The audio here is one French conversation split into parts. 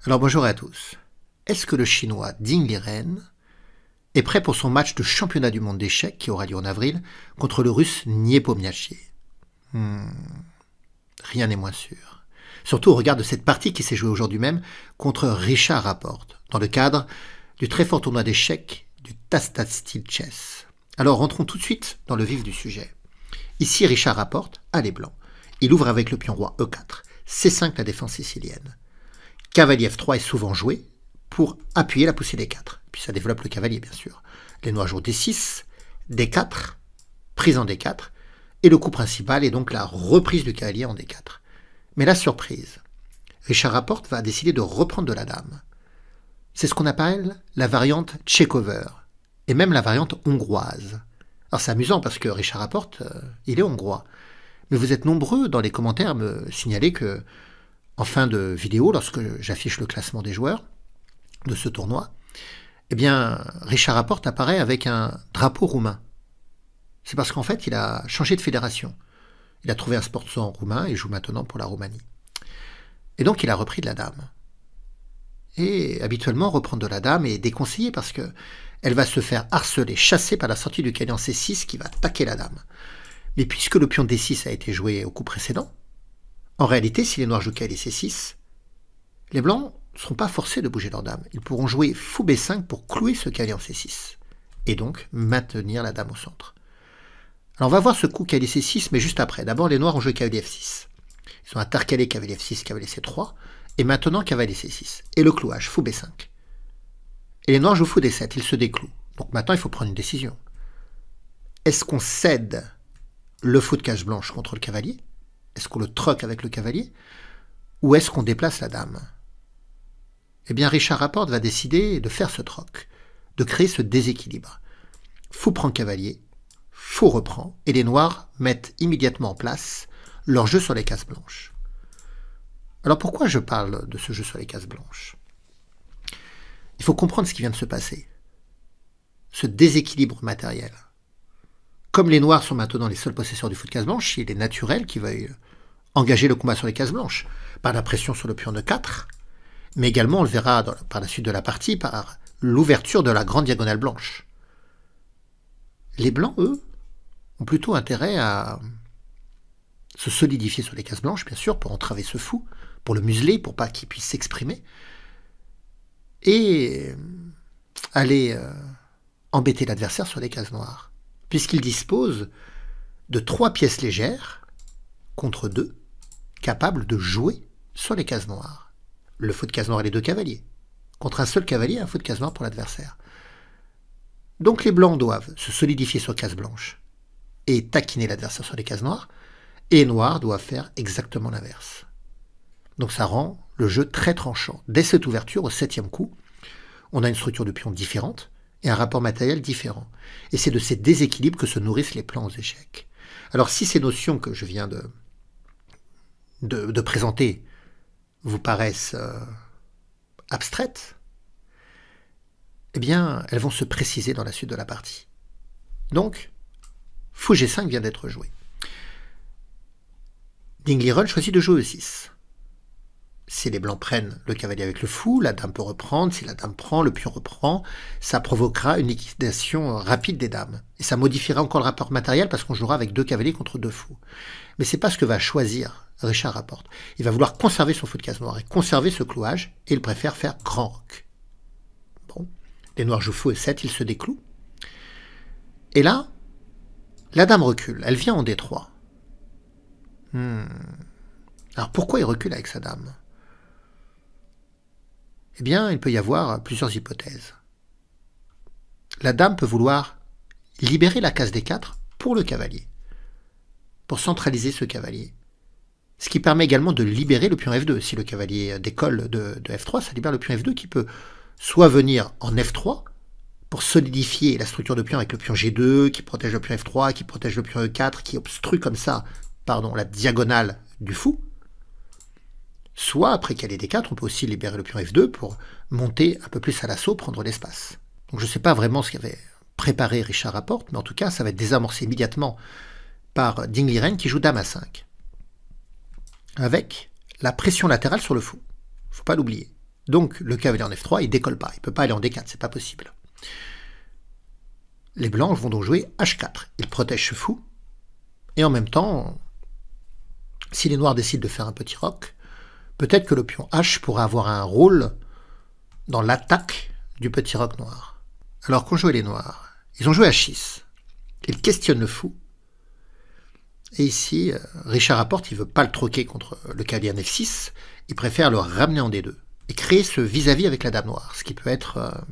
Alors bonjour à tous. Est-ce que le chinois Ding Liren est prêt pour son match de championnat du monde d'échecs qui aura lieu en avril contre le russe Nepomniachtchi? Rien n'est moins sûr. Surtout au regard de cette partie qui s'est jouée aujourd'hui même contre Richard Rapporte, dans le cadre du très fort tournoi d'échecs du Tasta Steel Chess. Alors rentrons tout de suite dans le vif du sujet. Ici Richard Rapporte a les blancs. Il ouvre avec le pion roi E4, C5 la défense sicilienne. Cavalier F3 est souvent joué pour appuyer la poussée D4. Puis ça développe le cavalier, bien sûr. Les noirs jouent D6, D4, prise en D4, et le coup principal est donc la reprise du cavalier en D4. Mais la surprise, Richard Rapporte va décider de reprendre de la dame. C'est ce qu'on appelle la variante Tchekover, et même la variante hongroise. Alors c'est amusant parce que Richard Rapporte, il est hongrois. Mais vous êtes nombreux dans les commentaires à me signaler que en fin de vidéo, lorsque j'affiche le classement des joueurs de ce tournoi, eh bien, Richard Rapporte apparaît avec un drapeau roumain. C'est parce qu'en fait, il a changé de fédération. Il a trouvé un sponsor roumain et joue maintenant pour la Roumanie. Et donc, il a repris de la dame. Et habituellement, reprendre de la dame est déconseillé parce que elle va se faire harceler, chasser par la sortie du cavalier en C6 qui va attaquer la dame. Mais puisque le pion D6 a été joué au coup précédent, en réalité, si les noirs jouent cavalier C6, les blancs ne seront pas forcés de bouger leur dame. Ils pourront jouer fou B5 pour clouer ce cavalier en C6, et donc maintenir la dame au centre. Alors on va voir ce coup cavalier C6, mais juste après. D'abord, les noirs ont joué cavalier F6. Ils ont intercalé cavalier F6, cavalier C3, et maintenant cavalier C6. Et le clouage, fou B5. Et les noirs jouent fou D7, ils se déclouent. Donc maintenant, il faut prendre une décision. Est-ce qu'on cède le fou de case blanche contre le cavalier? Est-ce qu'on le troque avec le cavalier? Ou est-ce qu'on déplace la dame? Eh bien, Richard Rapporte va décider de faire ce troc, de créer ce déséquilibre. Fou prend cavalier, fou reprend, et les noirs mettent immédiatement en place leur jeu sur les cases blanches. Alors pourquoi je parle de ce jeu sur les cases blanches? Il faut comprendre ce qui vient de se passer. Ce déséquilibre matériel. Comme les noirs sont maintenant les seuls possesseurs du fou de case blanche, il est naturel qu'ils veuillent engager le combat sur les cases blanches, par la pression sur le pion de 4, mais également, on le verra par la suite de la partie, par l'ouverture de la grande diagonale blanche. Les blancs, eux, ont plutôt intérêt à se solidifier sur les cases blanches, bien sûr, pour entraver ce fou, pour le museler, pour pas qu'il puisse s'exprimer, et aller embêter l'adversaire sur les cases noires, puisqu'il dispose de 3 pièces légères contre 2, capables de jouer sur les cases noires. Le fou de case noire et les 2 cavaliers. Contre un seul cavalier, un fou de case noire pour l'adversaire. Donc les blancs doivent se solidifier sur case blanche et taquiner l'adversaire sur les cases noires, et les noirs doivent faire exactement l'inverse. Donc ça rend le jeu très tranchant. Dès cette ouverture, au 7e coup, on a une structure de pion différente et un rapport matériel différent. Et c'est de ces déséquilibres que se nourrissent les plans aux échecs. Alors si ces notions que je viens de présenter vous paraissent abstraites, eh bien, elles vont se préciser dans la suite de la partie. Donc, fou G5 vient d'être joué. Ding Liren choisit de jouer E6. Si les blancs prennent le cavalier avec le fou, la dame peut reprendre. Si la dame prend, le pion reprend. Ça provoquera une liquidation rapide des dames. Et ça modifiera encore le rapport matériel parce qu'on jouera avec 2 cavaliers contre 2 fous. Mais c'est pas ce que va choisir Richard Rapporte. Il va vouloir conserver son fou de case noire et conserver ce clouage, et il préfère faire grand roc. Bon, les noirs jouent fou E7, ils se déclouent. Et là, la dame recule, elle vient en D3. Alors pourquoi il recule avec sa dame? Eh bien, il peut y avoir plusieurs hypothèses. La dame peut vouloir libérer la case D4 pour le cavalier, pour centraliser ce cavalier. Ce qui permet également de libérer le pion F2. Si le cavalier décolle de F3, ça libère le pion F2 qui peut soit venir en F3 pour solidifier la structure de pion avec le pion G2, qui protège le pion F3, qui protège le pion E4, qui obstrue comme ça, la diagonale du fou. Soit, après cavalier D4, on peut aussi libérer le pion F2 pour monter un peu plus à l'assaut, prendre l'espace. Donc je ne sais pas vraiment ce qu'avait préparé Richard Rapporte, mais en tout cas, ça va être désamorcé immédiatement par Ding Liren qui joue dame à 5. Avec la pression latérale sur le fou. Il ne faut pas l'oublier. Donc le cavalier en F3, il décolle pas, il ne peut pas aller en D4, c'est pas possible. Les blancs vont donc jouer H4. Ils protègent ce fou, et en même temps, si les noirs décident de faire un petit roc, peut-être que le pion H pourra avoir un rôle dans l'attaque du petit roc noir. Alors qu'ont joué les noirs? Ils ont joué H6. Ils questionnent le fou. Et ici, Richard Rapporte, il ne veut pas le troquer contre le cavalier en F6, il préfère le ramener en D2 et créer ce vis-à-vis avec la dame noire, ce qui peut être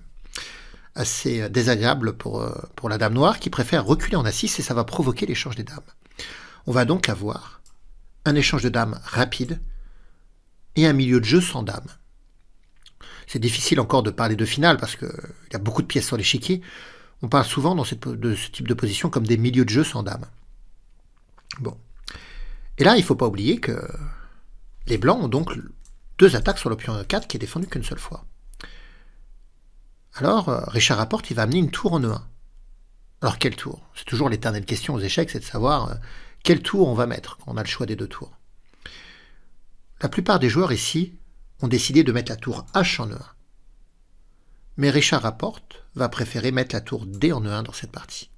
assez désagréable pour la dame noire qui préfère reculer en A6 et ça va provoquer l'échange des dames. On va donc avoir un échange de dames rapide et un milieu de jeu sans dames. C'est difficile encore de parler de finale parce qu'il y a beaucoup de pièces sur l'échiquier. On parle souvent de ce type de position comme des milieux de jeu sans dames. Bon. Et là, il ne faut pas oublier que les blancs ont donc 2 attaques sur le pion E4 qui est défendu qu'une seule fois. Alors, Richard Rapporte, il va amener une tour en E1. Alors, quel tour? C'est toujours l'éternelle question aux échecs, c'est de savoir quel tour on va mettre quand on a le choix des 2 tours. La plupart des joueurs ici ont décidé de mettre la tour H en E1. Mais Richard Rapporte va préférer mettre la tour D en E1 dans cette partie.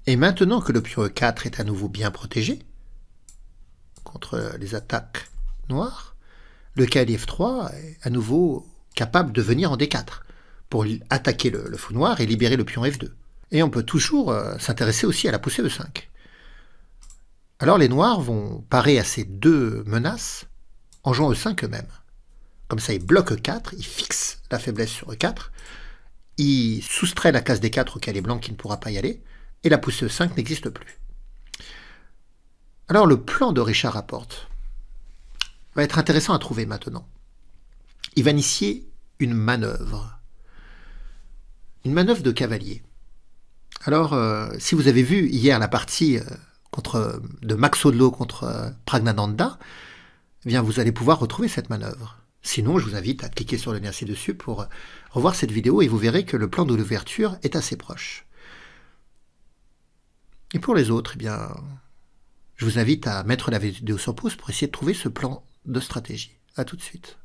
Et maintenant que le pion E4 est à nouveau bien protégé contre les attaques noires, le cavalier F3 est à nouveau capable de venir en D4 pour attaquer le fou noir et libérer le pion F2. Et on peut toujours s'intéresser aussi à la poussée E5. Alors les noirs vont parer à ces 2 menaces en jouant E5 eux-mêmes. Comme ça, ils bloquent E4, ils fixent la faiblesse sur E4, ils soustraient la case D4 au cavalier blanc qui ne pourra pas y aller, et la poussée E5 n'existe plus. Alors le plan de Richard Rapporte va être intéressant à trouver maintenant. Il va initier une manœuvre de cavalier. Alors, si vous avez vu hier la partie de Max Odlo contre Praggnanandhaa, eh bien vous allez pouvoir retrouver cette manœuvre. Sinon, je vous invite à cliquer sur le lien ci-dessus pour revoir cette vidéo et vous verrez que le plan de l'ouverture est assez proche. Et pour les autres, eh bien, je vous invite à mettre la vidéo sur pause pour essayer de trouver ce plan de stratégie. A tout de suite.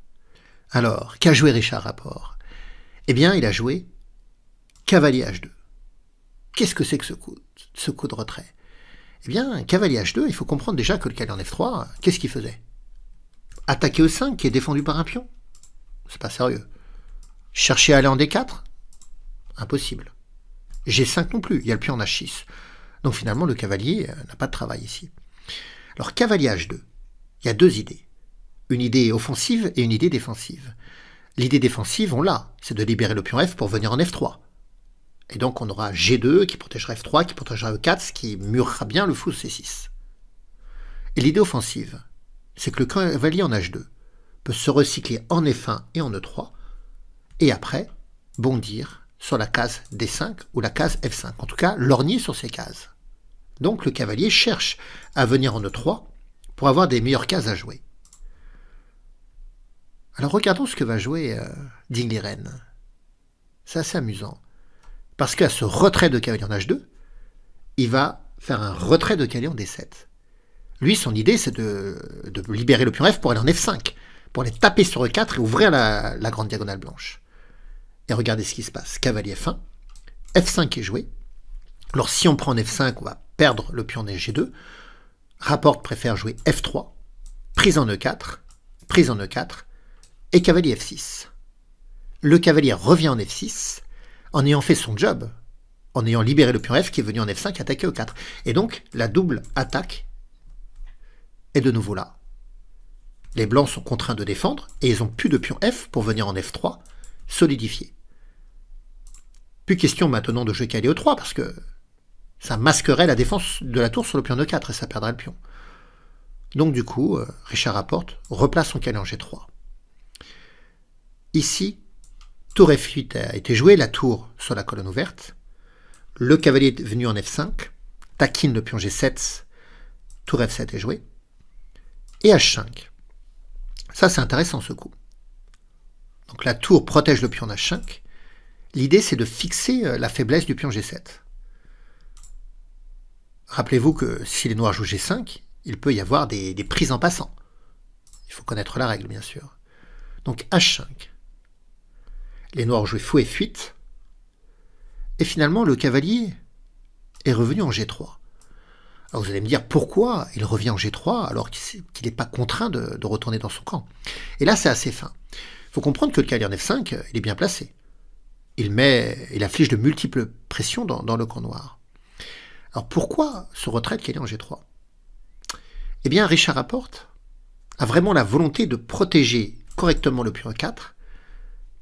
Alors, qu'a joué Richard Rapporte? Eh bien, il a joué cavalier H2. Qu'est-ce que c'est que ce coup de retrait? Eh bien, cavalier H2, il faut comprendre déjà que le cavalier en F3, qu'est-ce qu'il faisait? Attaquer E5 qui est défendu par un pion? C'est pas sérieux. Chercher à aller en D4? Impossible. G5 non plus, il y a le pion en H6. Donc finalement, le cavalier n'a pas de travail ici. Alors, cavalier H2, il y a 2 idées. Une idée offensive et une idée défensive. L'idée défensive, on l'a, c'est de libérer le pion F pour venir en F3. Et donc on aura G2 qui protégera F3, qui protégera E4, ce qui murera bien le fou C6. Et l'idée offensive, c'est que le cavalier en H2 peut se recycler en F1 et en E3, et après bondir sur la case D5 ou la case F5. En tout cas, lorgner sur ces cases. Donc le cavalier cherche à venir en E3 pour avoir des meilleures cases à jouer. Alors regardons ce que va jouer Ding Liren. C'est assez amusant. Parce qu'à ce retrait de cavalier en H2, il va faire un retrait de cavalier en D7. Lui, son idée, c'est de libérer le pion F pour aller en F5, pour aller taper sur E4 et ouvrir la grande diagonale blanche. Et regardez ce qui se passe. Cavalier F1, F5 est joué. Alors si on prend F5, on va perdre le pion G2. Rapporte préfère jouer F3, prise en E4, et cavalier F6. Le cavalier revient en F6, en ayant fait son job, en ayant libéré le pion F qui est venu en F5 attaquer E4. Et donc, la double attaque est de nouveau là. Les blancs sont contraints de défendre, et ils n'ont plus de pion F pour venir en F3, solidifier. Plus question maintenant de jouer cavalier E3, parce que ça masquerait la défense de la tour sur le pion E4, et ça perdrait le pion. Donc du coup, Richard Rapporte replace son cavalier en G3. Ici, tour F8 a été joué, la tour sur la colonne ouverte. Le cavalier est venu en F5, taquine le pion G7, tour F7 est joué. Et H5. Ça, c'est intéressant ce coup. Donc la tour protège le pion H5. L'idée, c'est de fixer la faiblesse du pion G7. Rappelez-vous que si les noirs jouent G5, il peut y avoir des prises en passant. Il faut connaître la règle, bien sûr. Donc H5. Les noirs ont joué fou et fuite. Et finalement, le cavalier est revenu en G3. Alors vous allez me dire pourquoi il revient en G3 alors qu'il n'est pas contraint de retourner dans son camp. Et là, c'est assez fin. Il faut comprendre que le cavalier en F5, il est bien placé. Il afflige de multiples pressions dans le camp noir. Alors pourquoi ce retrait de cavalier en G3? Eh bien, Richard Rapporte a vraiment la volonté de protéger correctement le pion E4,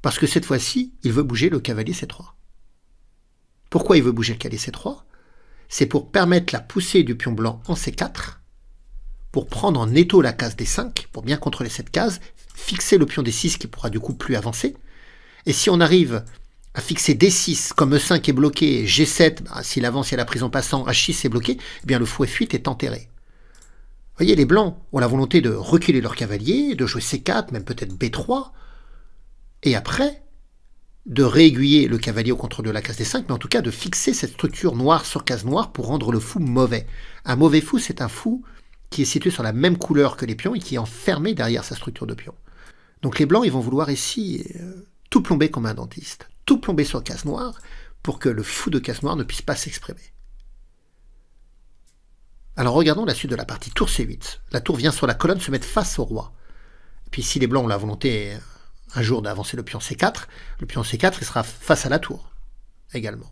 parce que cette fois-ci, il veut bouger le cavalier C3. Pourquoi il veut bouger le cavalier C3? C'est pour permettre la poussée du pion blanc en C4, pour prendre en étau la case D5, pour bien contrôler cette case, fixer le pion D6 qui pourra du coup plus avancer. Et si on arrive à fixer D6, comme E5 est bloqué, G7, s'il avance, il y a la prise en passant, H6 est bloqué, eh bien le fou F8 est enterré. Vous voyez, les blancs ont la volonté de reculer leur cavalier, de jouer C4, même peut-être B3, et après, de réaiguiller le cavalier au contrôle de la case D5, mais en tout cas de fixer cette structure noire sur case noire pour rendre le fou mauvais. Un mauvais fou, c'est un fou qui est situé sur la même couleur que les pions et qui est enfermé derrière sa structure de pion. Donc les blancs, ils vont vouloir ici tout plomber comme un dentiste, tout plomber sur case noire pour que le fou de case noire ne puisse pas s'exprimer. Alors regardons la suite de la partie. Tour C8. La tour vient sur la colonne se mettre face au roi. Et puis si les blancs ont la volonté un jour d'avancer le pion C4, le pion C4 il sera face à la tour également.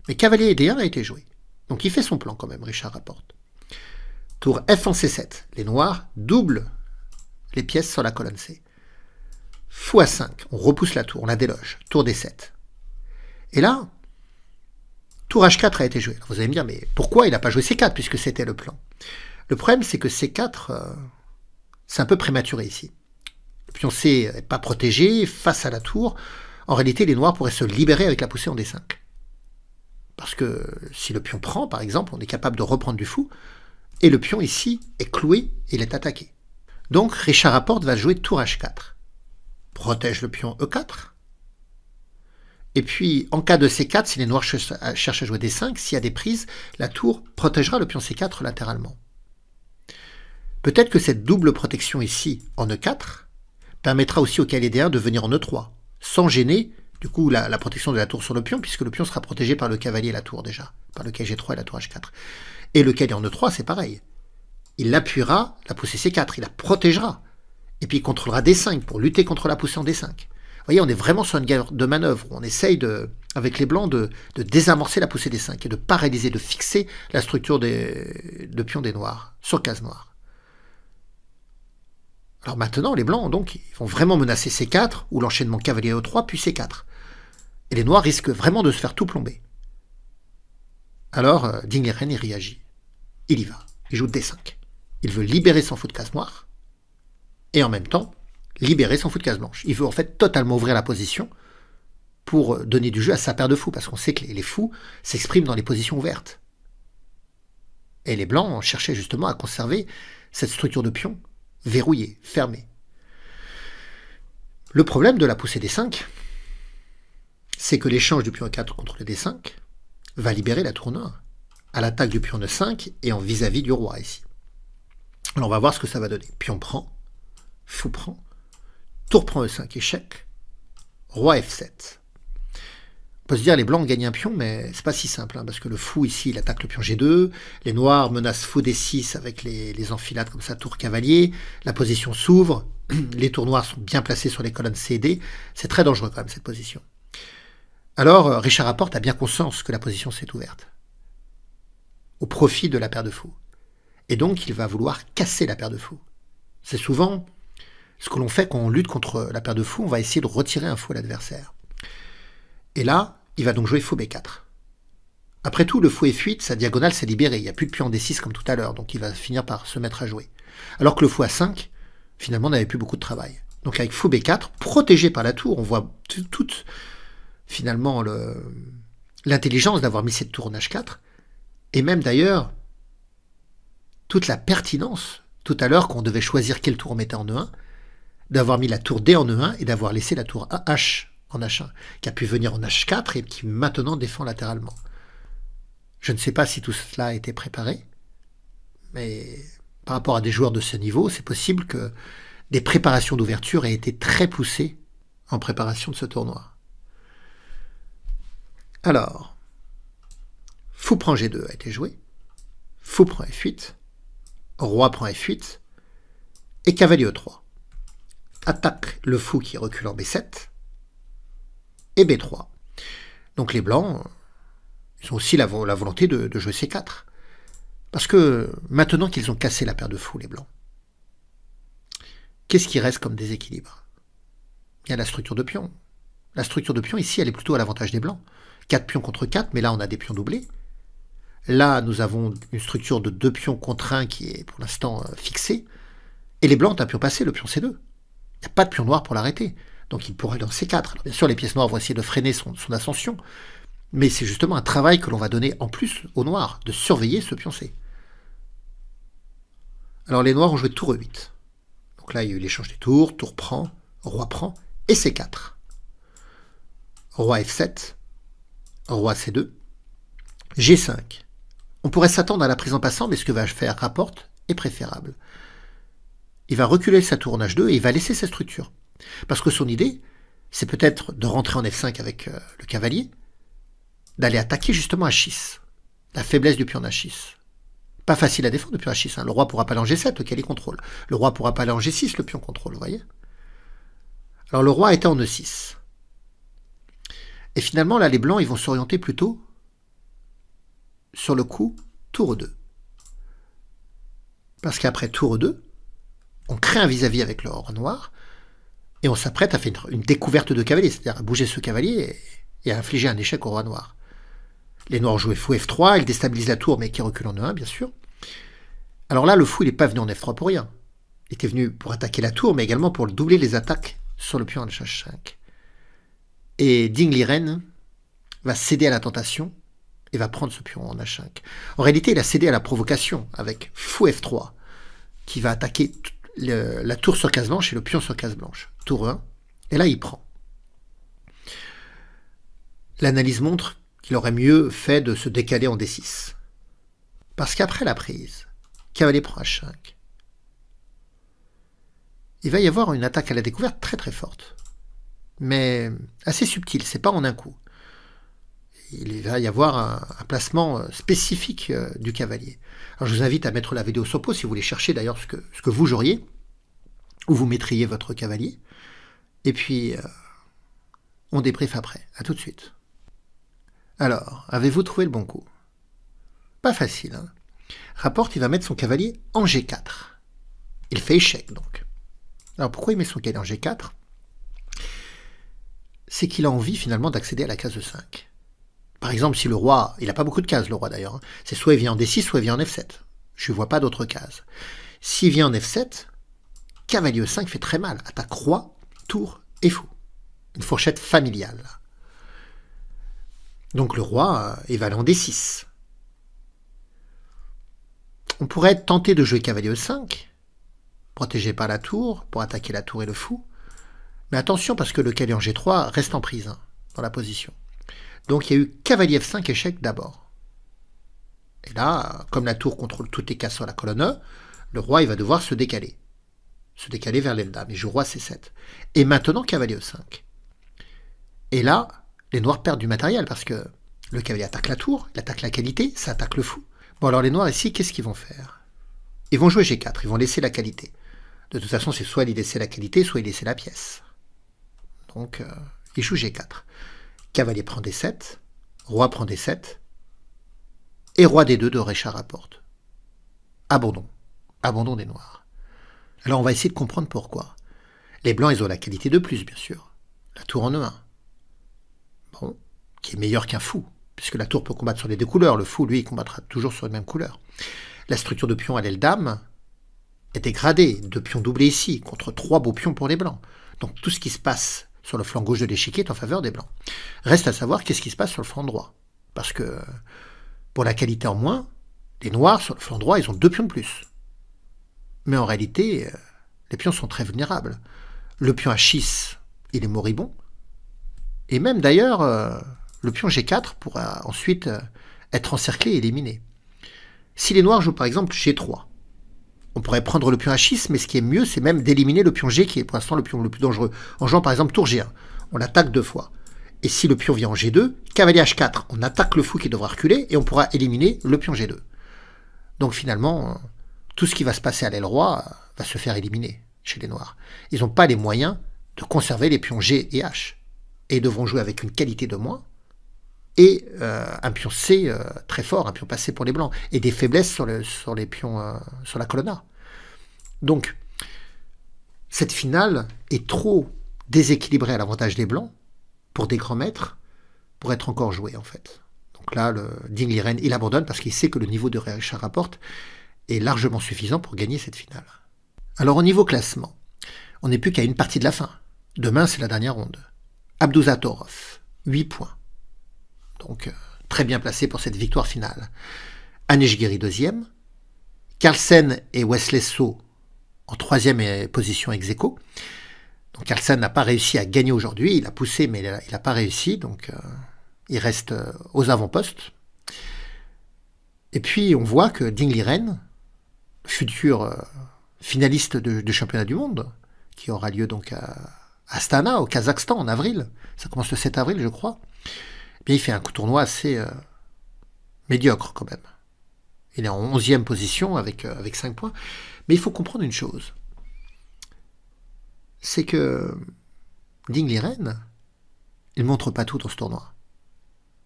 Mais cavalier D1 a été joué. Donc il fait son plan quand même, Richard Rapporte. Tour F en C7. Les noirs doublent les pièces sur la colonne C. Fou A5. On repousse la tour, on la déloge. Tour D7. Et là, tour H4 a été joué. Alors vous allez me dire, mais pourquoi il n'a pas joué C4 puisque c'était le plan? Le problème, c'est que C4, c'est un peu prématuré ici. Le pion C n'est pas protégé face à la tour. En réalité, les noirs pourraient se libérer avec la poussée en D5. Parce que si le pion prend, par exemple, on est capable de reprendre du fou. Et le pion ici est cloué et il est attaqué. Donc Richard Rapporte va jouer tour H4. Protège le pion E4. Et puis, en cas de C4, si les noirs cherchent à jouer D5, s'il y a des prises, la tour protégera le pion C4 latéralement. Peut-être que cette double protection ici, en E4, permettra aussi au cavalier D1 de venir en E3, sans gêner, du coup, la protection de la tour sur le pion, puisque le pion sera protégé par le cavalier et la tour déjà, par le cavalier G3 et la tour H4. Et le cavalier en E3, c'est pareil. Il appuiera la poussée C4, il la protégera, et puis il contrôlera D5 pour lutter contre la poussée en D5. Vous voyez, on est vraiment sur une guerre de manœuvre. On essaye, avec les blancs, de désamorcer la poussée des 5 et de paralyser, de fixer la structure de pion des noirs sur case noire. Alors maintenant, les blancs, donc, ils vont vraiment menacer C4 ou l'enchaînement cavalier E3 puis C4. Et les noirs risquent vraiment de se faire tout plomber. Alors, Dingeren, il réagit. Il y va. Il joue D5. Il veut libérer son fou de case noire et en même temps libérer son fou de case blanche. Il veut en fait totalement ouvrir la position pour donner du jeu à sa paire de fous, parce qu'on sait que les fous s'expriment dans les positions ouvertes. Et les blancs cherchaient justement à conserver cette structure de pion verrouillée, fermée. Le problème de la poussée D5, c'est que l'échange du pion E4 contre le D5 va libérer la tour noire à l'attaque du pion E5 et en vis-à-vis du roi ici. Alors on va voir ce que ça va donner. Pion prend, fou prend, tour prend E5, échec, roi F7. On peut se dire les blancs gagnent un pion, mais c'est pas si simple, hein, parce que le fou ici il attaque le pion G2, les noirs menacent fou D6 avec les enfilades comme ça, tour cavalier, la position s'ouvre, les tours noirs sont bien placés sur les colonnes C et D, c'est très dangereux quand même cette position. Alors Richard Rapporte a bien conscience que la position s'est ouverte, au profit de la paire de fous. Et donc il va vouloir casser la paire de fous. C'est souvent ce que l'on fait quand on lutte contre la paire de fous, on va essayer de retirer un fou à l'adversaire. Et là, il va donc jouer fou B4. Après tout, le fou F8, sa diagonale s'est libérée, il n'y a plus de pion D6 comme tout à l'heure, donc il va finir par se mettre à jouer. Alors que le fou A5, finalement, n'avait plus beaucoup de travail. Donc avec fou B4, protégé par la tour, on voit toute, finalement, l'intelligence d'avoir mis cette tour en H4, et même d'ailleurs, toute la pertinence, tout à l'heure, qu'on devait choisir quel tour on mettait en E1, d'avoir mis la tour D en E1 et d'avoir laissé la tour H en H1, qui a pu venir en H4 et qui maintenant défend latéralement. Je ne sais pas si tout cela a été préparé, mais par rapport à des joueurs de ce niveau, c'est possible que des préparations d'ouverture aient été très poussées en préparation de ce tournoi. Alors, fou prend G2 a été joué. Fou prend F8. Roi prend F8. Et cavalier E3. Attaque le fou qui recule en B7. Et B3. Donc les blancs, ils ont aussi la volonté de jouer C4. Parce que maintenant qu'ils ont cassé la paire de fous, les blancs, qu'est-ce qui reste comme déséquilibre? Il y a la structure de pion. La structure de pion, ici, elle est plutôt à l'avantage des blancs. 4 pions contre 4, mais là, on a des pions doublés. Là, nous avons une structure de 2 pions contre 1 qui est pour l'instant fixée. Et les blancs ont un pion passé, le pion C2. Il n'y a pas de pion noir pour l'arrêter. Donc il pourrait aller dans C4. Alors, bien sûr, les pièces noires vont essayer de freiner son ascension. Mais c'est justement un travail que l'on va donner en plus aux noirs, de surveiller ce pion C. Alors les noirs ont joué tour E8. Donc là, il y a eu l'échange des tours, tour prend, roi prend, et C4. Roi F7, roi C2, G5. On pourrait s'attendre à la prise en passant, mais ce que va faire Rapporte est préférable. Il va reculer sa tour en H2 et il va laisser sa structure. Parce que son idée, c'est peut-être de rentrer en F5 avec le cavalier, d'aller attaquer justement H6, la faiblesse du pion H6. Pas facile à défendre depuis H6. Hein. Le roi ne pourra pas aller en G7, lequel il contrôle. Le roi ne pourra pas aller en G6, le pion contrôle, vous voyez. Alors le roi était en E6. Et finalement, là, les blancs, ils vont s'orienter plutôt sur le coup tour E2. Parce qu'après tour E2, on crée un vis-à-vis avec le roi noir, et on s'apprête à faire une découverte de cavalier, c'est-à-dire à bouger ce cavalier et à infliger un échec au roi noir. Les noirs jouaient fou F3, ils déstabilisent la tour, mais qui recule en E1, bien sûr. Alors là, le fou, il n'est pas venu en F3 pour rien. Il était venu pour attaquer la tour, mais également pour doubler les attaques sur le pion en H5. Et Ding Liren va céder à la tentation et va prendre ce pion en H5. En réalité, il a cédé à la provocation avec fou F3, qui va attaquer la tour sur case blanche et le pion sur case blanche. Tour 1, et là, il prend. L'analyse montre qu'il aurait mieux fait de se décaler en D6. Parce qu'après la prise, cavalier prend H5, il va y avoir une attaque à la découverte très très forte, mais assez subtile, c'est pas en un coup. Il va y avoir un placement spécifique du cavalier. Alors je vous invite à mettre la vidéo sur pause si vous voulez chercher d'ailleurs ce que vous joueriez, où vous mettriez votre cavalier, et puis on débriefe après. À tout de suite. Alors, avez-vous trouvé le bon coup? Pas facile, hein. Rapporte, il va mettre son cavalier en G4. Il fait échec, donc. Alors, pourquoi il met son cavalier en G4? C'est qu'il a envie, finalement, d'accéder à la case de 5. Par exemple, si le roi... Il n'a pas beaucoup de cases, le roi, d'ailleurs. Hein. C'est soit il vient en D6, soit il vient en F7. Je ne vois pas d'autres cases. S'il vient en F7, cavalier E5 fait très mal. Attaque roi, tour et fou. Une fourchette familiale. Donc le roi, il va aller en D6. On pourrait être tenté de jouer cavalier E5, protégé par la tour, pour attaquer la tour et le fou. Mais attention, parce que le cavalier en G3 reste en prise, hein, dans la position. Donc il y a eu cavalier F5 échec d'abord. Et là, comme la tour contrôle toutes les cases sur la colonne E, le roi il va devoir se décaler. Se décaler vers l'aile dame. Et joue roi C7. Et maintenant, cavalier E5. Et là, les noirs perdent du matériel parce que le cavalier attaque la tour, il attaque la qualité, ça attaque le fou. Bon, alors les noirs ici, qu'est-ce qu'ils vont faire? Ils vont jouer G4, ils vont laisser la qualité. De toute façon, c'est soit ils laissaient la qualité, soit ils laissaient la pièce. Donc, ils jouent G4. Cavalier prend D7, roi prend D7, et roi D2 de Richard Rapporte. Abandon. Abandon des noirs. Alors, on va essayer de comprendre pourquoi. Les blancs, ils ont la qualité de plus, bien sûr. La tour en E1. Bon, qui est meilleur qu'un fou, puisque la tour peut combattre sur les deux couleurs. Le fou, lui, il combattra toujours sur les mêmes couleurs. La structure de pion à l'aile dame est dégradée. 2 pions doublés ici, contre 3 beaux pions pour les blancs. Donc tout ce qui se passe sur le flanc gauche de l'échiquier est en faveur des blancs. Reste à savoir qu'est-ce qui se passe sur le flanc droit. Parce que, pour la qualité en moins, les noirs, sur le flanc droit, ils ont 2 pions de plus. Mais en réalité, les pions sont très vulnérables. Le pion H6, il est moribond. Et même d'ailleurs, le pion G4 pourra ensuite être encerclé et éliminé. Si les noirs jouent par exemple G3, on pourrait prendre le pion H6, mais ce qui est mieux, c'est même d'éliminer le pion G, qui est pour l'instant le pion le plus dangereux. En jouant par exemple tour G1, on l'attaque 2 fois. Et si le pion vient en G2, cavalier H4, on attaque le fou qui devra reculer et on pourra éliminer le pion G2. Donc finalement, tout ce qui va se passer à l'aile roi va se faire éliminer chez les noirs. Ils n'ont pas les moyens de conserver les pions G et H. Et ils devront jouer avec une qualité de moins et un pion C très fort, un pion passé pour les blancs, et des faiblesses sur les pions, sur la colonne A. Donc, cette finale est trop déséquilibrée à l'avantage des blancs pour des grands maîtres, pour être encore jouée en fait. Donc là, Ding Liren, il abandonne parce qu'il sait que le niveau de Richard Rapport est largement suffisant pour gagner cette finale. Alors au niveau classement, on n'est plus qu'à une partie de la fin. Demain, c'est la dernière ronde. Abdusattorov, 8 points. Donc très bien placé pour cette victoire finale. Aneshgiri, 2e. Carlsen et Wesley So en 3e position ex aequo. Donc Carlsen n'a pas réussi à gagner aujourd'hui. Il a poussé, mais il n'a pas réussi. Donc il reste aux avant-postes. Et puis on voit que Ding Liren, futur finaliste du championnat du monde, qui aura lieu donc à Astana, au Kazakhstan, en avril. Ça commence le 7 avril, je crois. Eh bien, il fait un tournoi assez médiocre, quand même. Il est en 11e position avec 5 points. Mais il faut comprendre une chose. C'est que Ding Liren, il ne montre pas tout dans ce tournoi.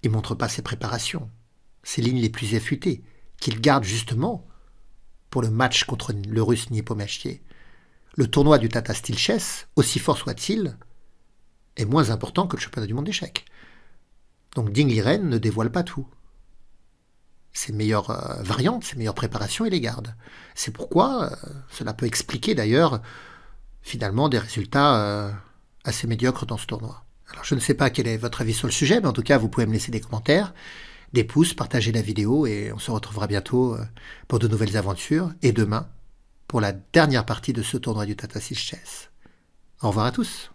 Il ne montre pas ses préparations, ses lignes les plus affûtées, qu'il garde justement pour le match contre le Russe Nepomniachtchi. Le tournoi du Tata Steel Chess, aussi fort soit-il, est moins important que le championnat du monde d'échecs. Donc Ding Liren ne dévoile pas tout. Ses meilleures variantes, ses meilleures préparations, il les garde. C'est pourquoi cela peut expliquer d'ailleurs finalement des résultats assez médiocres dans ce tournoi. Alors je ne sais pas quel est votre avis sur le sujet, mais en tout cas vous pouvez me laisser des commentaires, des pouces, partager la vidéo et on se retrouvera bientôt pour de nouvelles aventures et demain pour la dernière partie de ce tournoi du Tata Steel Chess. Au revoir à tous.